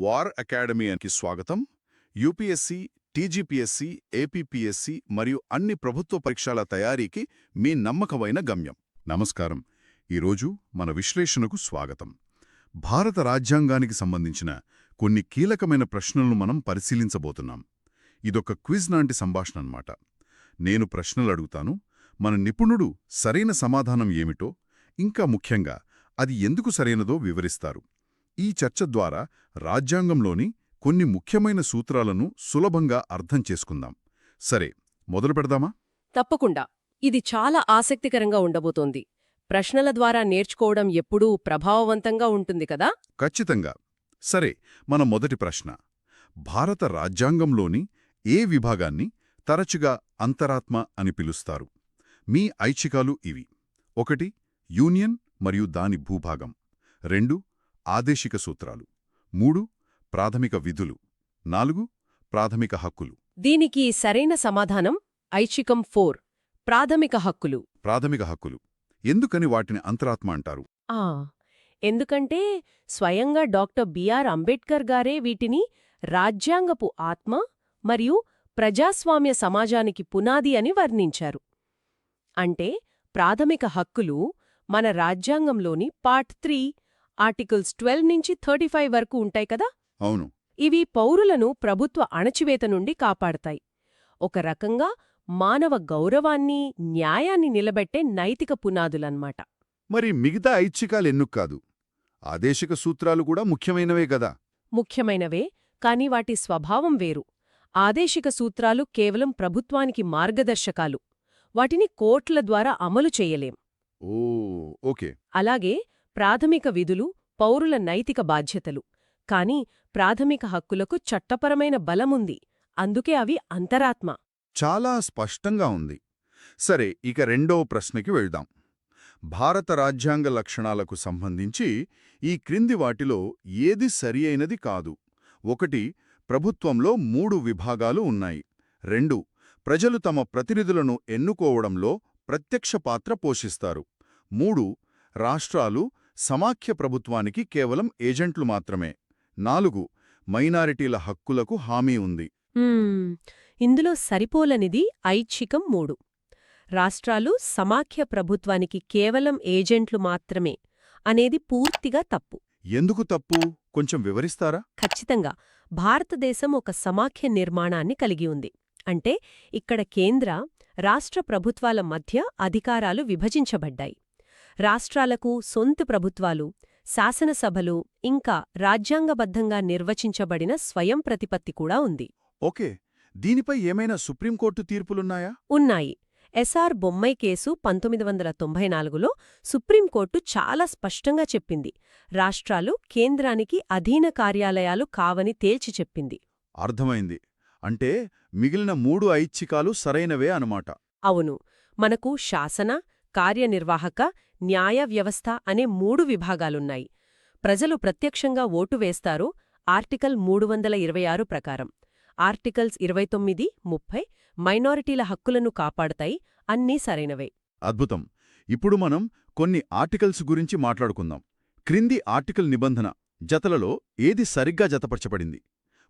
War అకాడమీకి స్వాగతం. UPSC, TGPSC, APPSC మరియు అన్ని ప్రభుత్వ పరీక్షల తయారీకి మీ నమ్మకమైన గమ్యం. నమస్కారం. ఈరోజు మన విశ్లేషణకు స్వాగతం. భారత రాజ్యాంగానికి సంబంధించిన కొన్ని కీలకమైన ప్రశ్నలను మనం పరిశీలించబోతున్నాం. ఇదొక క్విజ్ లాంటి సంభాషణ అన్నమాట. నేను ప్రశ్నలు అడుగుతాను, మన నిపుణుడు సరైన సమాధానం ఏమిటో, ఇంకా ముఖ్యంగా అది ఎందుకు సరైనదో వివరిస్తారు. ఈ చర్చ ద్వారా రాజ్యాంగంలోని కొన్ని ముఖ్యమైన సూత్రాలను సులభంగా అర్థం చేసుకుందాం. సరే, మొదలు పెడదామా? తప్పకుండా. ఇది చాలా ఆసక్తికరంగా ఉండబోతోంది. ప్రశ్నల ద్వారా నేర్చుకోవడం ఎప్పుడూ ప్రభావవంతంగా ఉంటుంది కదా? ఖచ్చితంగా. సరే, మన మొదటి ప్రశ్న. భారత రాజ్యాంగంలోని ఏ విభాగాన్ని తరచుగా అంతరాత్మ అని పిలుస్తారు? మీ ఐచ్ఛికాలు ఇవి: 1 యూనియన్ మరియు దాని భూభాగం, 2 ఆదేశిక సూత్రాలు, 3 ప్రాథమిక విధులు, 4 ప్రాథమిక హక్కులు. దీనికి సరైన సమాధానం ఐచ్ఛికం 4 ప్రాథమిక హక్కులు. ప్రాథమిక హక్కులు. ఎందుకని వాటిని అంతరాత్మ అంటారు? ఎందుకంటే స్వయంగా డాక్టర్ బిఆర్ అంబేడ్కర్ గారే వీటిని రాజ్యాంగపు ఆత్మ మరియు ప్రజాస్వామ్య సమాజానికి పునాది అని వర్ణించారు. అంటే ప్రాథమిక హక్కులు మన రాజ్యాంగంలోని పార్ట్ 3 ఆర్టికల్స్ 12 నుంచి 35 వరకు ఉంటాయి కదా? అవును. ఇవి పౌరులను ప్రభుత్వ అణచివేత నుండి కాపాడతాయి. ఒక రకంగా మానవ గౌరవాన్ని, న్యాయాన్ని నిలబెట్టే నైతిక పునాదులన్నమాట. మరి మిగతా ఐచ్ఛికాలెన్నుకు కాదు? ఆదేశిక సూత్రాలు కూడా ముఖ్యమైనవే గదా? ముఖ్యమైనవే, కాని వాటి స్వభావం వేరు. ఆదేశిక సూత్రాలు కేవలం ప్రభుత్వానికి మార్గదర్శకాలు. వాటిని కోర్టుల ద్వారా అమలు చేయలేం. ఓకే. అలాగే ప్రాథమిక విధులు పౌరుల నైతిక బాధ్యతలు. కాని ప్రాథమిక హక్కులకు చట్టపరమైన బలముంది. అందుకే అవి అంతరాత్మ. చాలా స్పష్టంగా ఉంది. సరే, ఇక రెండో ప్రశ్నకి వెళ్దాం. భారత రాజ్యాంగ లక్షణాలకు సంబంధించి ఈ క్రింది వాటిలో ఏది సరి అయినది కాదు? 1 ప్రభుత్వంలో 3 విభాగాలు ఉన్నాయి. 2 ప్రజలు తమ ప్రతినిధులను ఎన్నుకోవడంలో ప్రత్యక్ష పాత్ర పోషిస్తారు. 3 రాష్ట్రాలు సమాఖ్య ప్రభుత్వానికి కేవలం ఏజెంట్లు మాత్రమే. 4 మైనారిటీల హక్కులకు హామీ ఉంది. ఇందులో సరిపోలనిది ఐచ్ఛికం 3. రాష్ట్రాలు సమాఖ్య ప్రభుత్వానికి కేవలం ఏజెంట్లు మాత్రమే అనేది పూర్తిగా తప్పు. ఎందుకు తప్పు? కొంచెం వివరిస్తారా? ఖచ్చితంగా. భారతదేశం ఒక సమాఖ్య నిర్మాణాన్ని కలిగి ఉంది. అంటే ఇక్కడ కేంద్ర, రాష్ట్ర ప్రభుత్వాల మధ్య అధికారాలు విభజించబడ్డాయి. రాష్ట్రాలకు సొంత ప్రభుత్వాలు, శాసనసభలు, ఇంకా రాజ్యాంగబద్ధంగా నిర్వచించబడిన స్వయం ప్రతిపత్తి కూడా ఉంది. ఓకే. దీనిపై ఏమైనా సుప్రీంకోర్టు తీర్పులున్నాయా? ఉన్నాయి. ఎస్ఆర్ బొమ్మై కేసు 1994లో సుప్రీంకోర్టు చాలా స్పష్టంగా చెప్పింది. రాష్ట్రాలు కేంద్రానికి అధీన కార్యాలయాలు కావని తేల్చి చెప్పింది. అర్థమైంది. అంటే మిగిలిన 3 ఐచ్ఛికాలు సరైనవే అనమాట. అవును. మనకు శాసన, కార్యనిర్వాహక, న్యాయ వ్యవస్థ అనే 3 విభాగాలున్నాయి. ప్రజలు ప్రత్యక్షంగా ఓటు వేస్తారు ఆర్టికల్ 326 ప్రకారం. ఆర్టికల్స్ 29, 30 మైనారిటీల హక్కులను కాపాడతాయి. అన్నీ సరైనవే. అద్భుతం. ఇప్పుడు మనం కొన్ని ఆర్టికల్స్ గురించి మాట్లాడుకుందాం. క్రింది ఆర్టికల్ నిబంధన జతలలో ఏది సరిగ్గా జతపరచబడింది?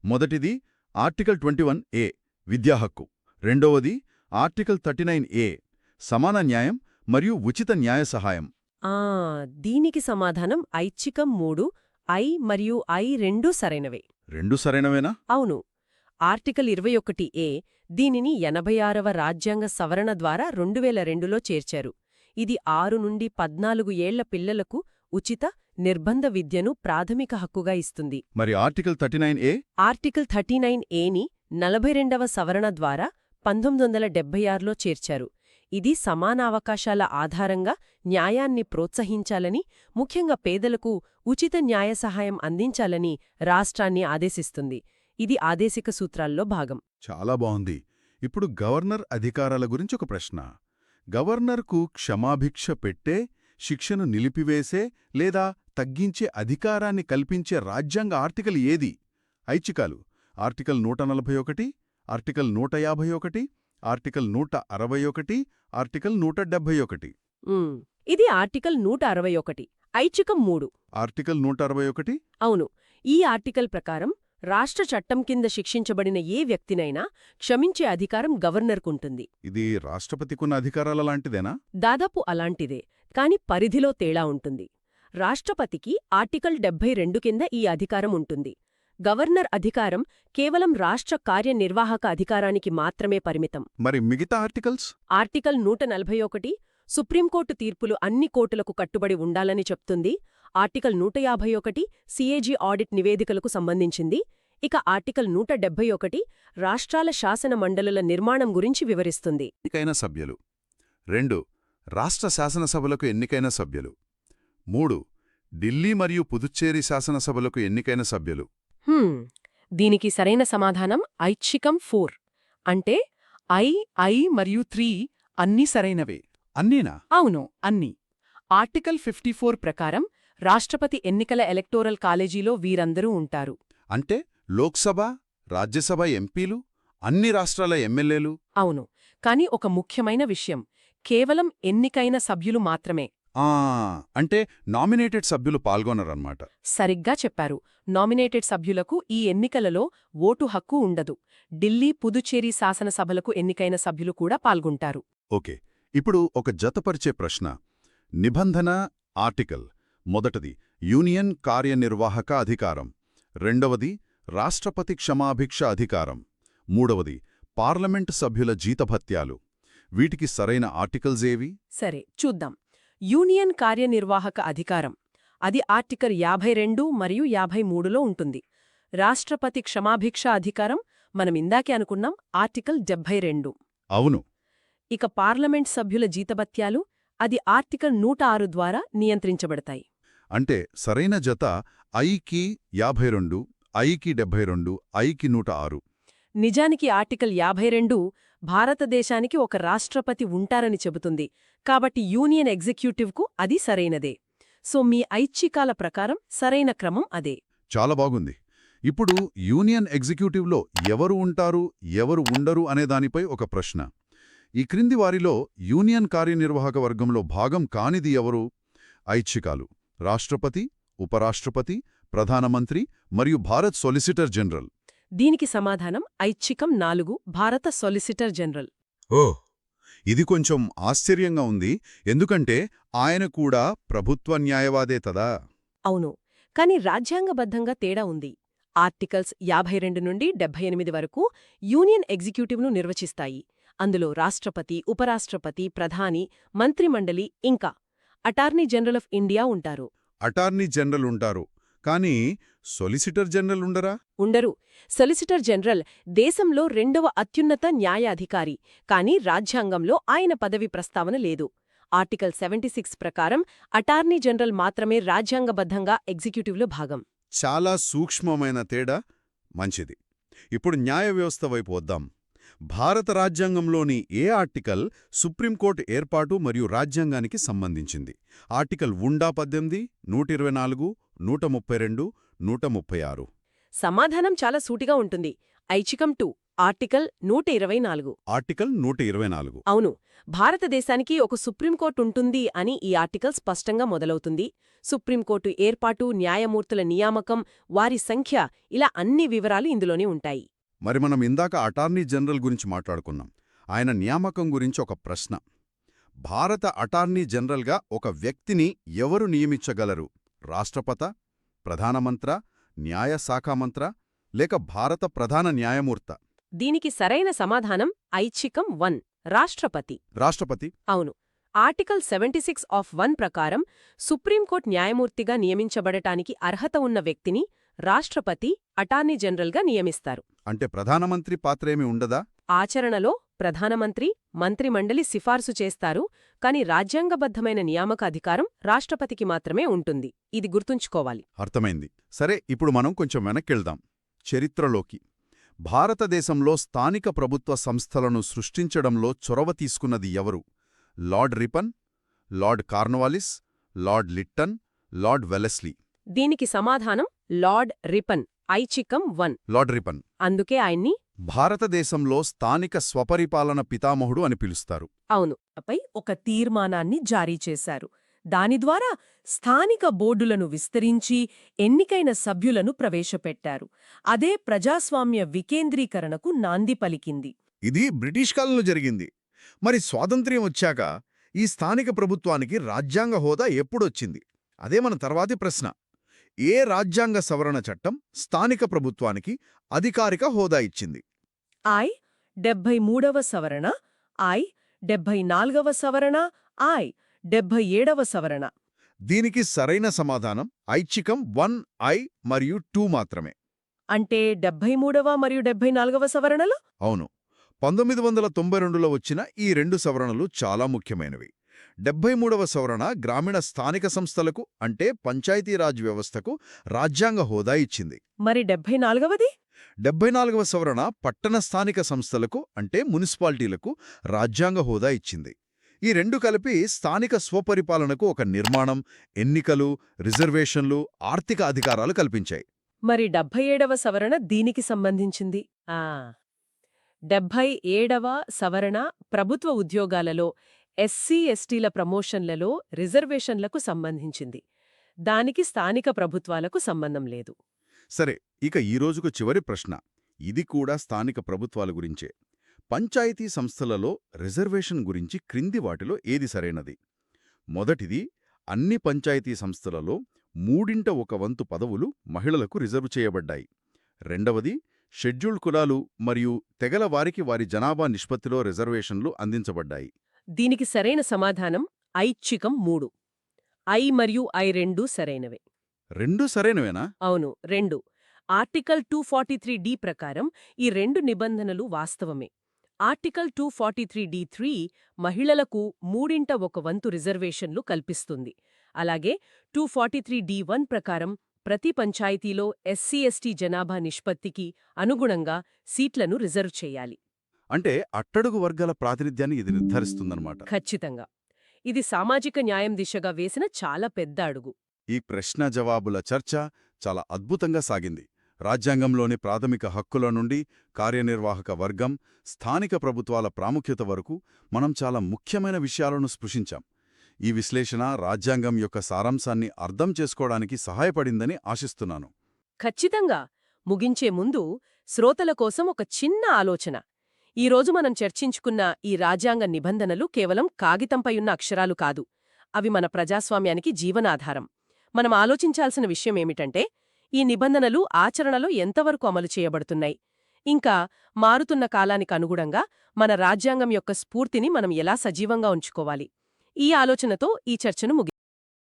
మొదటిది ఆర్టికల్ 21A విద్యా హక్కు. రెండవది ఆర్టికల్ 39A సమాన న్యాయం మరియు ఉచిత న్యాయ సహాయం. దీనికి సమాధానం ఐచ్ఛికం 3 ఐ మరియు ఐ రెండూ సరైనవే. రెండు సరైనవేనా? అవును. ఆర్టికల్ 21A దీనిని 86వ రాజ్యాంగ సవరణ ద్వారా 2002లో చేర్చారు. ఇది 6 నుండి 14 ఏళ్ల పిల్లలకు ఉచిత, నిర్బంధ విద్యను ప్రాథమిక హక్కుగా ఇస్తుంది. మరి ఆర్టికల్ 39A? ఆర్టికల్ 39Aని 42వ సవరణ ద్వారా 1976లో చేర్చారు. ఇది సమానావకాశాల ఆధారంగా న్యాయాన్ని ప్రోత్సహించాలని, ముఖ్యంగా పేదలకు ఉచిత న్యాయ సహాయం అందించాలని రాష్ట్రాన్ని ఆదేశిస్తుంది. ఇది ఆదేశిక సూత్రాల్లో భాగం. చాలా బావుంది. ఇప్పుడు గవర్నర్ అధికారాల గురించి ఒక ప్రశ్న. గవర్నర్కు క్షమాభిక్ష పెట్టే, శిక్షను నిలిపివేసే లేదా తగ్గించే అధికారాన్ని కల్పించే రాజ్యాంగ ఆర్టికల్ ఏది? ఐచ్ఛికాలు: ఆర్టికల్ 141, ఆర్టికల్ 151, ఆర్టికల్ 161, ఆర్టికల్ 171. ఇది ఆర్టికల్ 161, ఐచ్ఛికం 3. ఆర్టికల్ 161? అవును. ఈ ఆర్టికల్ ప్రకారం రాష్ట్ర చట్టం కింద శిక్షించబడిన ఏ వ్యక్తినైనా క్షమించే అధికారం గవర్నర్కుంటుంది. ఇది రాష్ట్రపతికున్న అధికారాల లాంటిదేనా? దాదాపు అలాంటిదే, కాని పరిధిలో తేడా ఉంటుంది. రాష్ట్రపతికి ఆర్టికల్ 72 కింద ఈ అధికారం ఉంటుంది. గవర్నర్ అధికారం కేవలం రాష్ట్ర కార్యనిర్వాహక అధికారానికి మాత్రమే పరిమితం. మరి మిగతా ఆర్టికల్స్? ఆర్టికల్ 141 సుప్రీంకోర్టు తీర్పులు అన్ని కోర్టులకు కట్టుబడి ఉండాలని చెప్తుంది. ఆర్టికల్ 151 సిఏజీ ఆడిట్ నివేదికలకు సంబంధించింది. ఇక ఆర్టికల్ 171 రాష్ట్రాల శాసన మండలుల నిర్మాణం గురించి వివరిస్తుంది. ఎన్నికైన సభ్యులు. 2 రాష్ట్ర శాసనసభలకు ఎన్నికైన సభ్యులు. 3 ఢిల్లీ మరియు పుదుచ్చేరి శాసనసభలకు ఎన్నికైన సభ్యులు. దీనికి సరైన సమాధానం ఐచ్ఛికం 4. అంటే ఐ మరియు 3 అన్నీ సరైనవే. అన్నీనా? అవును, అన్నీ. ఆర్టికల్ 54 ప్రకారం రాష్ట్రపతి ఎన్నికల ఎలక్టోరల్ కాలేజీలో వీరందరూ ఉంటారు. అంటే లోక్సభ, రాజ్యసభ ఎంపీలు, అన్ని రాష్ట్రాల ఎమ్మెల్యేలు. అవును, కాని ఒక ముఖ్యమైన విషయం, కేవలం ఎన్నికైన సభ్యులు మాత్రమే. అంటే నామినేటెడ్ సభ్యులు పాల్గొనరన్నమాట. సరిగ్గా చెప్పారు. నామినేటెడ్ సభ్యులకు ఈ ఎన్నికలలో ఓటు హక్కు ఉండదు. ఢిల్లీ, పుదుచ్చేరి శాసనసభలకు ఎన్నికైన సభ్యులు కూడా పాల్గొంటారు. ఓకే, ఇప్పుడు ఒక జతపరిచే ప్రశ్న. నిబంధన ఆర్టికల్. మొదటిది యూనియన్ కార్యనిర్వాహక అధికారం. రెండవది రాష్ట్రపతి క్షమాభిక్ష అధికారం. మూడవది పార్లమెంటు సభ్యుల జీతభత్యాలు. వీటికి సరైన ఆర్టికల్స్ ఏవి? సరే, చూద్దాం. యూనియన్ కార్యనిర్వాహక అధికారం, అది ఆర్టికల్ 52 మరియు 53లో ఉంటుంది. రాష్ట్రపతి క్షమాభిక్ష అధికారం మనమిందాకే అనుకున్నాం, ఆర్టికల్ 72. అవును. ఇక పార్లమెంట్ సభ్యుల జీతభత్యాలు, అది ఆర్టికల్ 106 ద్వారా నియంత్రించబడతాయి. అంటే సరైన జత ఐకి 52, ఐకి 72, ఐకి 106. నిజానికి ఆర్టికల్ 52 భారతదేశానికి ఒక రాష్ట్రపతి ఉంటారని చెబుతుంది. కాబట్టి యూనియన్ ఎగ్జిక్యూటివ్కు అది సరైనదే. సో మీ ఐచ్ఛికాల ప్రకారం సరైన క్రమం అదే. చాలా బాగుంది. ఇప్పుడు యూనియన్ ఎగ్జిక్యూటివ్లో ఎవరు ఉంటారు, ఎవరు ఉండరు అనేదానిపై ఒక ప్రశ్న. ఈ క్రింది వారిలో యూనియన్ కార్యనిర్వాహక వర్గంలో భాగం కానిది ఎవరు? ఐచ్ఛికాలు: రాష్ట్రపతి, ఉపరాష్ట్రపతి, ప్రధానమంత్రి మరియు భారత్ సొలిసిటర్ జనరల్. దీనికి సమాధానం ఐచ్ఛికం 4, భారత సొలిసిటర్ జనరల్. ఓహ్, ఇది కొంచెం ఆశ్చర్యంగా ఉంది, ఎందుకంటే ఆయన కూడా ప్రభుత్వ న్యాయవాదే తదా. అవును, కాని రాజ్యాంగబద్ధంగా తేడా ఉంది. ఆర్టికల్స్ 52 నుండి 78 వరకు యూనియన్ ఎగ్జిక్యూటివ్ను నిర్వచిస్తాయి. అందులో రాష్ట్రపతి, ఉపరాష్ట్రపతి, ప్రధాని, మంత్రిమండలి ఇంకా అటార్నీ జనరల్ ఆఫ్ ఇండియా ఉంటారు. అటార్నీ జనరల్ ఉంటారు, కానీ సొలిసిటర్ జనరల్ ఉండరా? ఉండరు. సొలిసిటర్ జనరల్ దేశంలో 2వ అత్యున్నత న్యాయాధికారి, కానీ రాజ్యాంగంలో ఆయన పదవి ప్రస్తావన లేదు. ఆర్టికల్ 76 ప్రకారం అటార్నీ జనరల్ మాత్రమే రాజ్యాంగబద్ధంగా ఎగ్జిక్యూటివ్లో భాగం. చాలా సూక్ష్మమైన తేడా. మంచిది. ఇప్పుడు న్యాయ వ్యవస్థ వైపు వద్దాం. భారత రాజ్యాంగంలోని ఏ ఆర్టికల్ సుప్రీంకోర్టు ఏర్పాటు మరియు రాజ్యాంగానికి సంబంధించింది? ఆర్టికల్ 18, 124, 132, 136. సమాధానం చాలా సూటిగా ఉంటుంది. ఐచ్ఛికం 2, ఆర్టికల్ 124. ఆర్టికల్ 124. అవును, భారతదేశానికి ఒక సుప్రీంకోర్టు ఉంటుంది అని ఈ ఆర్టికల్ స్పష్టంగా మొదలవుతుంది. సుప్రీంకోర్టు ఏర్పాటు, న్యాయమూర్తుల నియామకం, వారి సంఖ్య, ఇలా అన్ని వివరాలు ఇందులోనే ఉంటాయి. మరి మనం ఇందాక అటార్నీ జనరల్ గురించి మాట్లాడుకున్నాం. ఆయన నియామకం గురించి ఒక ప్రశ్న. భారత అటార్నీ జనరల్గా ఒక వ్యక్తిని ఎవరు నియమించగలరు? రాష్ట్రపత, ప్రధానమంత్ర, న్యాయశాఖామంత్ర, లేక భారత ప్రధాన న్యాయమూర్త? దీనికి సరైన సమాధానం ఐచ్ఛికం 1, రాష్ట్రపతి. రాష్ట్రపతి. అవును. ఆర్టికల్ 76 ఆఫ్ 1 ప్రకారం సుప్రీంకోర్టు న్యాయమూర్తిగా నియమించబడటానికి అర్హత ఉన్న వ్యక్తిని రాష్ట్రపతి అటార్నీ జనరల్గా నియమిస్తారు. అంటే ప్రధానమంత్రి పాత్రేమీ ఉండదా? ఆచరణలో ప్రధానమంత్రి, మంత్రిమండలి సిఫార్సు చేస్తారు, కాని రాజ్యాంగబద్ధమైన నియామక అధికారం రాష్ట్రపతికి మాత్రమే ఉంటుంది. ఇది గుర్తుంచుకోవాలి. అర్థమైంది. సరే, ఇప్పుడు మనం కొంచెం వెనక్కెళ్దాం చరిత్రలోకి. భారతదేశంలో స్థానిక ప్రభుత్వ సంస్థలను సృష్టించడంలో చొరవ తీసుకున్నది ఎవరు? Lord Ripon, Lord Cornwallis, Lord Lytton, Lord Wellesley? దీనికి సమాధానం లార్డ్ రిపన్, ఐచ్ఛికం 1. Lord Ripon. అందుకే ఆయన్ని భారతదేశంలో స్థానిక స్వపరిపాలన పితామహుడు అని పిలుస్తారు. అవును పై ఒక తీర్మానాన్ని జారీ చేశారు. దాని ద్వారా స్థానిక బోర్డులను విస్తరించి ఎన్నికైన సభ్యులను ప్రవేశపెట్టారు. అదే ప్రజాస్వామ్య వికేంద్రీకరణకు నాంది పలికింది. ఇది బ్రిటిష్ కాలంలో జరిగింది. మరి స్వాతంత్ర్యం వచ్చాక ఈ స్థానిక ప్రభుత్వానికి రాజ్యాంగ హోదా ఎప్పుడొచ్చింది? అదే మన తర్వాతి ప్రశ్న. ఏ రాజ్యాంగ సవరణ చట్టం స్థానిక ప్రభుత్వానికి అధికారిక హోదా ఇచ్చింది? ఐ 73వ సవరణ, ఐ 74వ సవరణ, ఐ 77వ సవరణ. దీనికి సరైన సమాధానం ఐచ్ఛికం 1 మరియు 2 మాత్రమే. అంటే 73వ మరియు 74వ సవరణలు? అవును. 1992లో వచ్చిన ఈ 2 సవరణలు చాలా ముఖ్యమైనవి. 73వ సవరణ గ్రామీణ స్థానిక సంస్థలకు అంటే పంచాయతీరాజ్ వ్యవస్థకు రాజ్యాంగ హోదా ఇచ్చింది. మరి 74వది? 74వ సవరణ పట్టణ స్థానిక సంస్థలకు అంటే మున్సిపాలిటీలకు రాజ్యాంగ హోదా ఇచ్చింది. ఈ 2 కలిపి స్థానిక స్వపరిపాలనకు ఒక నిర్మాణం, ఎన్నికలు, రిజర్వేషన్లు, ఆర్థిక అధికారాలు కల్పించాయి. మరి 77వ సవరణ దీనికి సంబంధించింది. 77వ సవరణ ప్రభుత్వ ఉద్యోగాలలో ఎస్సీ ఎస్టీల ప్రమోషన్లలో రిజర్వేషన్లకు సంబంధించింది. దానికి స్థానిక ప్రభుత్వాలకు సంబంధం లేదు. సరే, ఇక ఈ రోజుకు చివరి ప్రశ్న. ఇది కూడా స్థానిక ప్రభుత్వాల గురించే. పంచాయతీ సంస్థలలో రిజర్వేషన్ గురించి క్రింది వాటిలో ఏది సరైనది? మొదటిది, అన్ని పంచాయతీ సంస్థలలో 1/3 పదవులు మహిళలకు రిజర్వ్ చేయబడ్డాయి. రెండవది, షెడ్యూల్డ్ కులాలు మరియు తెగల వారికి వారి జనాభా నిష్పత్తిలో రిజర్వేషన్లు అందించబడ్డాయి. దీనికి సరైన సమాధానం ఐచ్ఛికం 3. ఐ మరియు ఐ రెండూ సరైనవే. రెండూ సరైనవేనా? అవును, 2. ఆర్టికల్ 243D ప్రకారం ఈ 2 నిబంధనలు వాస్తవమే. ఆర్టికల్ 243D3 మహిళలకు 1/3 రిజర్వేషన్లు కల్పిస్తుంది. అలాగే 243D1 ప్రకారం ప్రతి పంచాయతీలో ఎస్సీ ఎస్టీ జనాభా నిష్పత్తికి అనుగుణంగా సీట్లను రిజర్వ్ చేయాలి. అంటే అట్టడుగు వర్గాల ప్రాతినిధ్యాన్ని ఇది నిర్ధారిస్తుందన్నమాట. ఖచ్చితంగా. ఇది సామాజిక న్యాయం దిశగా వేసిన చాలా పెద్ద అడుగు. ఈ ప్రశ్న జవాబుల చర్చ చాలా అద్భుతంగా సాగింది. రాజ్యాంగంలోని ప్రాథమిక హక్కుల నుండి కార్యనిర్వాహక వర్గం, స్థానిక ప్రభుత్వాల ప్రాముఖ్యత వరకు మనం చాలా ముఖ్యమైన విషయాలను స్పృశించాం. ఈ విశ్లేషణ రాజ్యాంగం యొక్క సారాంశాన్ని అర్థం చేసుకోవడానికి సహాయపడిందని ఆశిస్తున్నాను. ఖచ్చితంగా. ముగించే ముందు శ్రోతల కోసం ఒక చిన్న ఆలోచన. ఈరోజు మనం చర్చించుకున్న ఈ రాజ్యాంగ నిబంధనలు కేవలం కాగితంపై ఉన్న అక్షరాలు కాదు. అవి మన ప్రజాస్వామ్యానికి జీవనాధారం. మనం ఆలోచించాల్సిన విషయమేమిటంటే, ఈ నిబంధనలు ఆచరణలో ఎంతవరకు అమలు చేయబడుతున్నాయి, ఇంకా మారుతున్న కాలానికి అనుగుణంగా మన రాజ్యాంగం యొక్క స్ఫూర్తిని మనం ఎలా సజీవంగా ఉంచుకోవాలి. ఈ ఆలోచనతో ఈ చర్చను